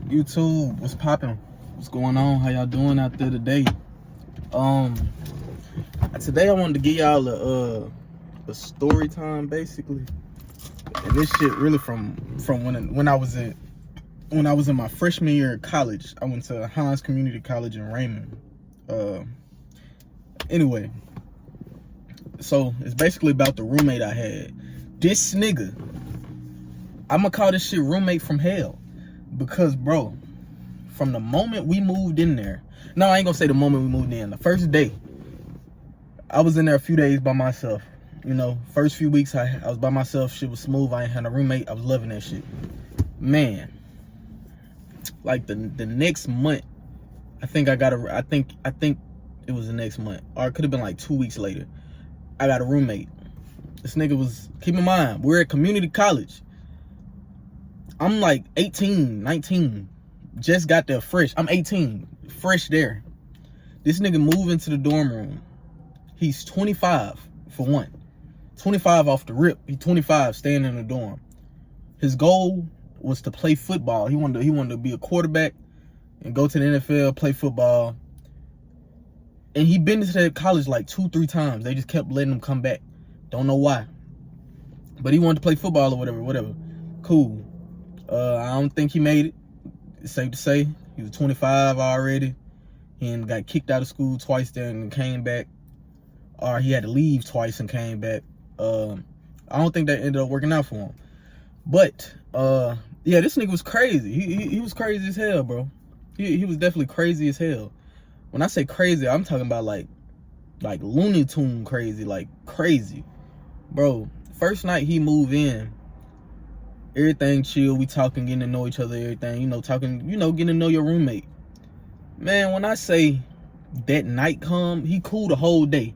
YouTube, what's poppin'? What's going on? How y'all doing out there today? Today I wanted to give y'all a story time, basically. And this shit really from when I was in my freshman year of college. I went to Hines Community College in Raymond. Anyway, so it's basically about the roommate I had. This nigga, I'ma call this shit roommate from hell. Because, bro, from the moment we moved in there, no, I ain't gonna say the moment we moved in. The first day, I was in there a few days by myself. You know, first few weeks I was by myself. Shit was smooth. I ain't had a roommate. I was loving that shit. Man, like the next month, I think it was the next month, or it could have been like 2 weeks later. I got a roommate. This nigga was, keep in mind, we're at community college. I'm like 18, 19, just got there fresh. I'm 18, fresh there. This nigga moved into the dorm room. He's 25 for one. 25 off the rip. He's 25 staying in the dorm. His goal was to play football. He wanted to be a quarterback and go to the NFL, play football. And he been to that college like 2-3 times. They just kept letting him come back. Don't know why. But he wanted to play football or whatever. Cool. I don't think he made it. It's safe to say. He was 25 already. He got kicked out of school twice there and came back. Or he had to leave twice and came back. I don't think that ended up working out for him. But, yeah, this nigga was crazy. He was crazy as hell, bro. He was definitely crazy as hell. When I say crazy, I'm talking about like Looney Tune crazy, like crazy. Bro, first night he moved in, everything chill, we talking, getting to know each other, everything, getting to know your roommate. Man, when I say that night come, he cool the whole day.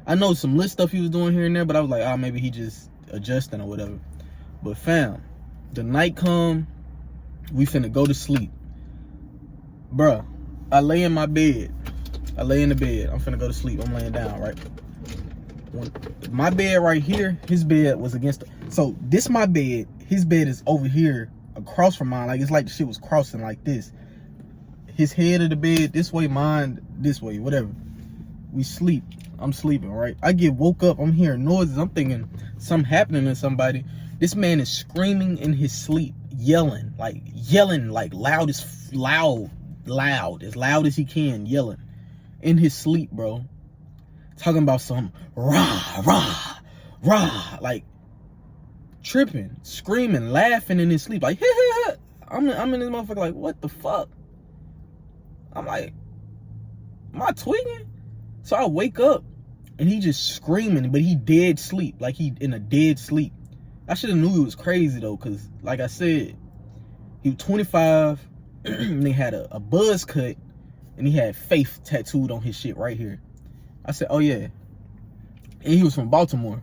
I know some lit stuff he was doing here and there, but I was like, maybe he just adjusting or whatever. But fam, the night come, we finna go to sleep. Bruh, I lay in my bed. I lay in the bed. I'm finna go to sleep. I'm laying down, right? My bed right here, his bed was against so this my bed, his bed is over here across from mine. Like, it's like the shit was crossing like this. His head of the bed this way, mine this way, whatever. We sleep. I'm sleeping, right? I get woke up. I'm hearing noises. I'm thinking something happening to somebody. This man is screaming in his sleep, yelling like loud as he can, yelling in his sleep, bro. Talking about some rah, rah, rah, like tripping, screaming, laughing in his sleep, like I'm in this motherfucker like, what the fuck? I'm like, am I tweaking? So I wake up and he just screaming, but he dead sleep, like he in a dead sleep. I should have knew he was crazy though, cause like I said, he was 25 and he had a buzz cut and he had Faith tattooed on his shit right here. I said, oh yeah. And he was from Baltimore.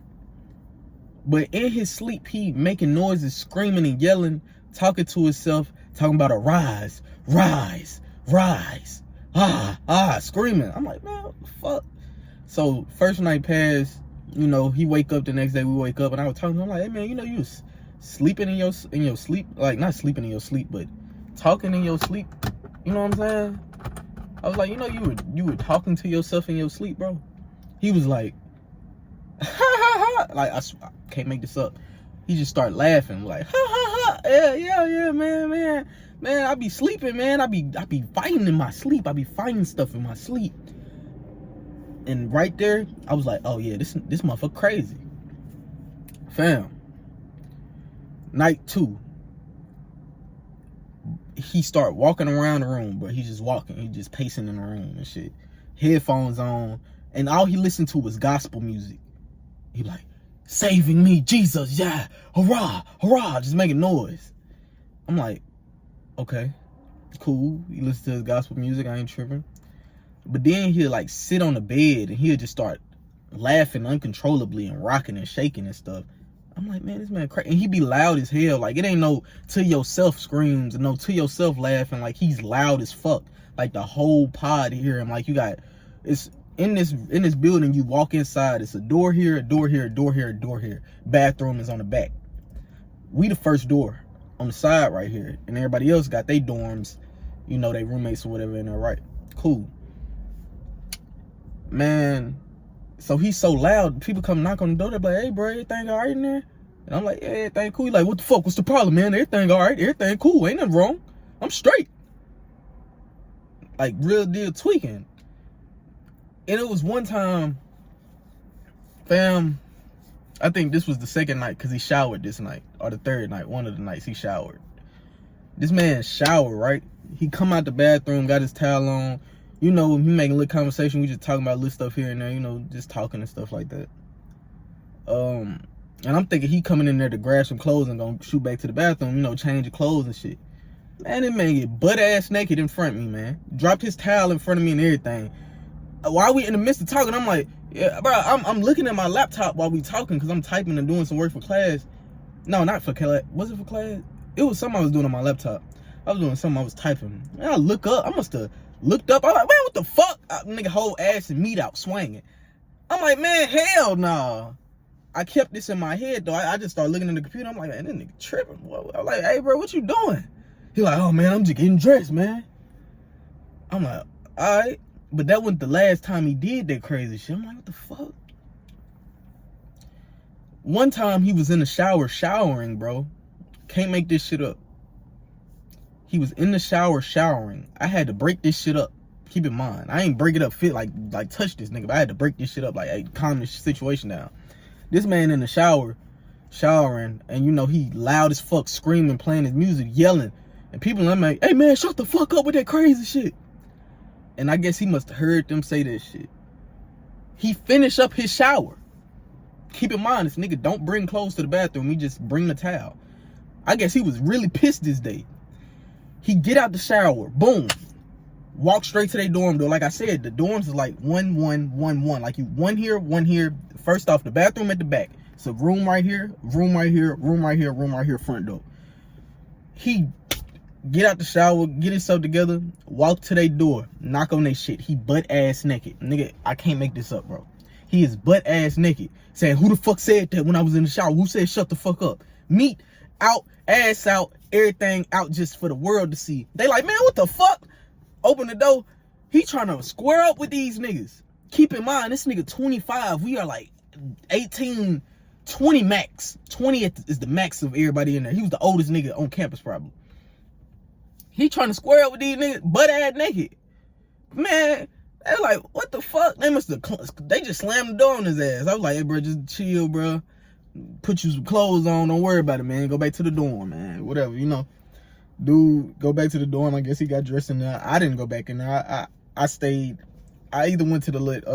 But in his sleep, he making noises, screaming and yelling, talking to himself, talking about a rise, rise, rise, screaming. I'm like, man, what the fuck? So first night passed, he wake up the next day, we wake up, and I was talking to him, I'm like, hey man, you was sleeping in your sleep, like not sleeping in your sleep, but talking in your sleep, you know what I'm saying? I was like, you were talking to yourself in your sleep, bro. He was like, ha ha ha, like I can't make this up. He just started laughing, like, ha ha ha, yeah, man, I be sleeping, man. I be fighting in my sleep. I be fighting stuff in my sleep. And right there, I was like, oh yeah, this motherfucker crazy. Fam. Night 2. He start walking around the room, but he's just walking. He just pacing in the room and shit. Headphones on. And all he listened to was gospel music. He like, saving me, Jesus, yeah, hurrah, hurrah, just making noise. I'm like, okay, cool. He listens to his gospel music, I ain't tripping. But then he'll like sit on the bed and he'll just start laughing uncontrollably and rocking and shaking and stuff. I'm like, man, this man crazy. And he be loud as hell. Like, it ain't no to yourself screams and no to yourself laughing. Like, he's loud as fuck. Like, the whole pod hear him. Like, it's in this building, you walk inside, it's a door here, a door here, a door here, a door here. Bathroom is on the back. We the first door. on the side right here, and everybody else got their dorms, you know, they roommates or whatever in there, right? Cool. Man, so he's so loud, people come knock on the door, they're like, hey, bro, everything all right in there? And I'm like, yeah, everything cool. He's like, what the fuck, what's the problem, man? Everything all right, everything cool, ain't nothing wrong. I'm straight. Like, real deal tweaking. And it was one time, fam, I think this was the second night, because he showered this night, or the third night, one of the nights he showered. This man showered, right? He come out the bathroom, got his towel on. You know, he making a little conversation. We just talking about little stuff here and there, you know, just talking and stuff like that. And I'm thinking he coming in there to grab some clothes and gonna shoot back to the bathroom, you know, change your clothes and shit. Man, that man get butt-ass naked in front of me, man. Dropped his towel in front of me and everything. While we in the midst of talking, I'm like, yeah, bro, I'm looking at my laptop while we talking because I'm typing and doing some work for class. No, not for class. Was it for class? It was something I was doing on my laptop. I was doing something I was typing. And I look up. I must have looked up. I'm like, man, what the fuck? Nigga, whole ass and meat out swinging. I'm like, man, hell nah. I kept this in my head, though. I just started looking at the computer. I'm like, man, this nigga tripping. I'm like, hey, bro, what you doing? He like, oh, man, I'm just getting dressed, man. I'm like, all right. But that wasn't the last time he did that crazy shit. I'm like, what the fuck? One time he was in the shower showering, bro. Can't make this shit up. He was in the shower showering. I had to break this shit up. Keep in mind, I ain't break it up fit like touch this nigga, but I had to break this shit up, like, hey, calm this situation down. This man in the shower showering, and you know, he loud as fuck, screaming, playing his music, yelling. And people, I'm like, hey man, shut the fuck up with that crazy shit. And I guess he must have heard them say that shit. He finished up his shower. Keep in mind, this nigga don't bring clothes to the bathroom. He just bring the towel. I guess he was really pissed this day. He get out the shower. Boom. Walk straight to their dorm door. Like I said, the dorms is like 1, 1, 1, 1. Like you one here, one here. First off, the bathroom at the back. So room right here, room right here, room right here, room right here, front door. He get out the shower, get himself together, walk to their door, knock on their shit. He butt-ass naked. Nigga, I can't make this up, bro. He is butt-ass naked. Saying, who the fuck said that when I was in the shower? Who said shut the fuck up? Meat out, ass out, everything out just for the world to see. They like, man, what the fuck? Open the door. He trying to square up with these niggas. Keep in mind, this nigga 25. We are like 18, 20 max. 20 is the max of everybody in there. He was the oldest nigga on campus probably. He trying to square up with these niggas butt-ass naked. Man, they're like, what the fuck? They just slammed the door on his ass. I was like, hey, bro, just chill, bro. Put you some clothes on. Don't worry about it, man. Go back to the dorm, man. Whatever, you know. Dude, go back to the dorm. I guess he got dressed in there. I didn't go back in there. I stayed. I either went to the little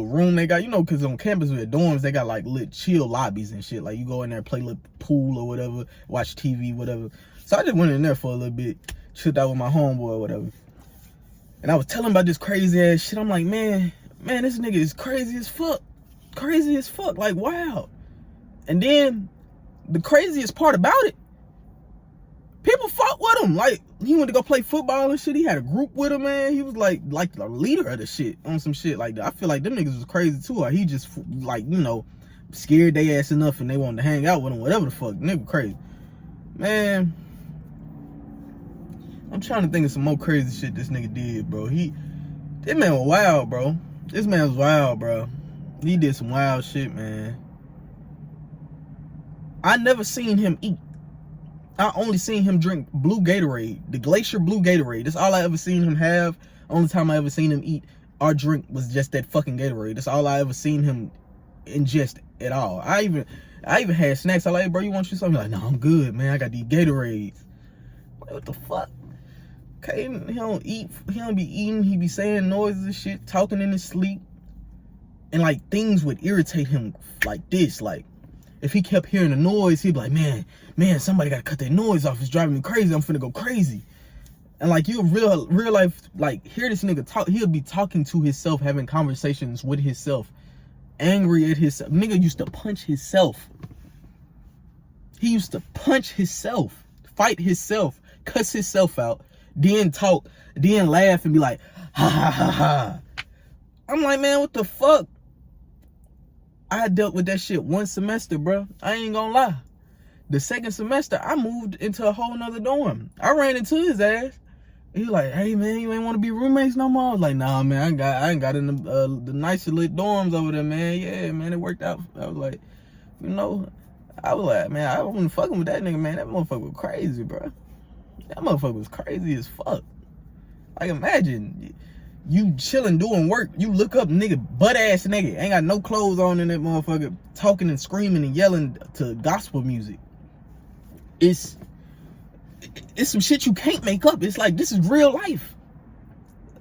room they got, you know, because on campus with dorms, they got like lit chill lobbies and shit. Like you go in there, play a little pool or whatever, watch TV, whatever. So I just went in there for a little bit, chilled out with my homeboy or whatever. And I was telling him about this crazy ass shit. I'm like, man, this nigga is crazy as fuck. Crazy as fuck. Like, wow. And then the craziest part about it, people fought with him. Like, he went to go play football and shit. He had a group with him, man. He was like the leader of the shit on some shit like that. I feel like them niggas was crazy too. Like, he just, like, you know, scared they ass enough and they wanted to hang out with him, whatever the fuck. Nigga crazy. Man, I'm trying to think of some more crazy shit this nigga did, bro. This man was wild, bro. This man was wild, bro. He did some wild shit, man. I never seen him eat. I only seen him drink blue Gatorade, the Glacier Blue Gatorade. That's all I ever seen him have. Only time I ever seen him eat or drink was just that fucking Gatorade. That's all I ever seen him ingest at all. I even had snacks. I like, hey, bro, you want you something? Like, no, I'm good, man. I got these Gatorades. What the fuck? Okay, he don't eat. He don't be eating. He be saying noises and shit, talking in his sleep. And like things would irritate him like this. Like if he kept hearing the noise, he'd be like, man, somebody gotta cut that noise off. It's driving me crazy. I'm finna go crazy. And like you real life, like hear this nigga talk. He'll be talking to himself, having conversations with himself, angry at himself. Nigga used to punch himself. He used to punch himself, fight himself, cuss himself out, then talk, then laugh and be like, ha ha ha ha. I'm like, man, what the fuck? I dealt with that shit one semester, bro. I ain't gonna lie. The second semester, I moved into a whole nother dorm. I ran into his ass. He like, hey man, you ain't want to be roommates no more? I was like, nah man, I ain't got in the nicer lit dorms over there, man. Yeah, man, it worked out. I was like, you know, I was like, man, I wasn't fucking with that nigga, man. That motherfucker was crazy, bro. That motherfucker was crazy as fuck. Like, imagine you chilling doing work, you look up, nigga, butt ass nigga, ain't got no clothes on in that motherfucker, talking and screaming and yelling to gospel music. It's some shit you can't make up. It's like, this is real life.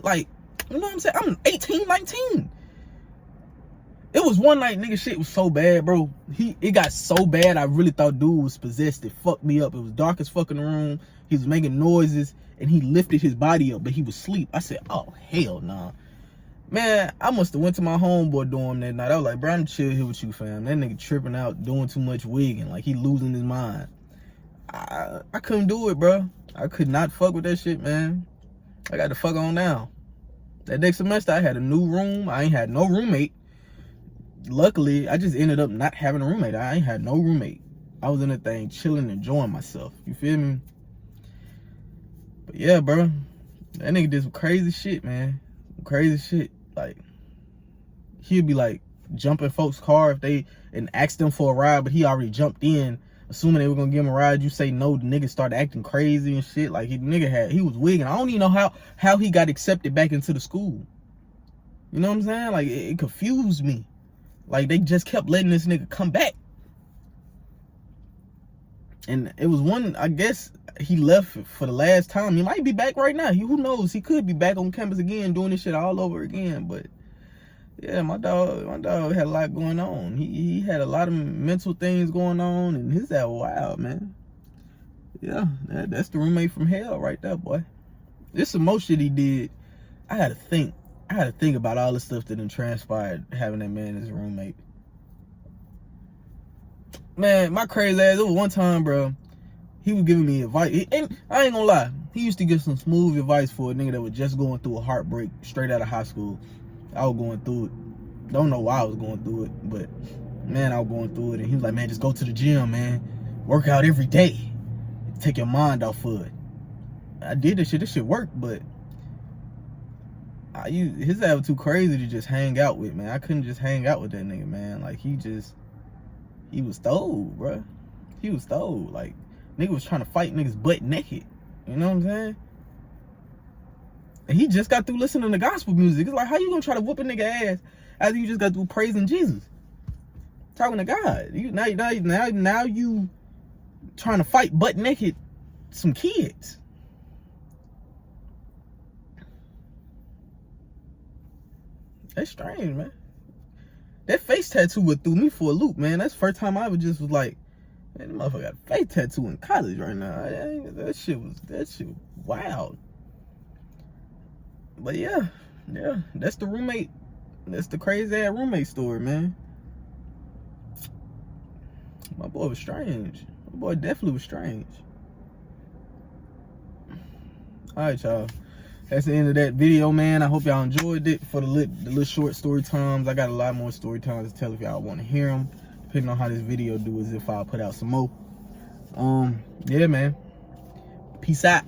Like, you know what I'm saying? I'm 18, 19. It was one night, nigga, shit was so bad, bro. It got so bad, I really thought dude was possessed. It fucked me up. It was dark as fuck in the room. He was making noises, and he lifted his body up, but he was asleep. I said, oh, hell nah. Man, I must have went to my homeboy dorm that night. I was like, bro, I'm chill here with you, fam. That nigga tripping out, doing too much wigging. Like, he losing his mind. I couldn't do it, bro. I could not fuck with that shit, man. I got to fuck on now. That next semester, I had a new room. I ain't had no roommate. Luckily, I just ended up not having a roommate. I ain't had no roommate. I was in that thing chilling, enjoying myself. You feel me? But yeah, bro. That nigga did some crazy shit, man. Crazy shit. Like, he'd be like jumping folks' car and ask them for a ride, but he already jumped in, assuming they were gonna give him a ride. You say no, the nigga started acting crazy and shit. Like, he was wigging. I don't even know how he got accepted back into the school. You know what I'm saying? Like, it confused me. Like, they just kept letting this nigga come back. And it was one, I guess he left for the last time. He might be back right now. Who knows? He could be back on campus again, doing this shit all over again. But yeah, my dog had a lot going on. He had a lot of mental things going on, and his ass wild, man. Yeah, that's the roommate from hell right there, boy. This some more shit he did. I had to think about all the stuff that done transpired having that man as a roommate. Man, my crazy ass, it was one time, bro, he was giving me advice. And I ain't gonna lie, he used to give some smooth advice for a nigga that was just going through a heartbreak straight out of high school. I was going through it. Don't know why I was going through it, but man, I was going through it. And he was like, man, just go to the gym, man. Work out every day. Take your mind off of it. I did this shit. This shit worked, but his ass was too crazy to just hang out with, man. I couldn't just hang out with that nigga, man. Like, he was stole, bro. He was stole. Like, nigga was trying to fight niggas butt naked. You know what I'm saying? And he just got through listening to gospel music. It's like, how you gonna try to whoop a nigga ass after you just got through praising Jesus? Talking to God. Now you trying to fight butt naked some kids. That's strange, man. That face tattoo went through me for a loop, man. That's the first time I ever just was like, man, this motherfucker got a face tattoo in college right now. That shit was wild. But yeah, that's the roommate. That's the crazy ass roommate story, man. My boy was strange. My boy definitely was strange. All right, y'all. That's the end of that video, man. I hope y'all enjoyed it for the little short story times. I got a lot more story times to tell if y'all want to hear them. Depending on how this video do, is if I'll put out some more. Yeah, man. Peace out.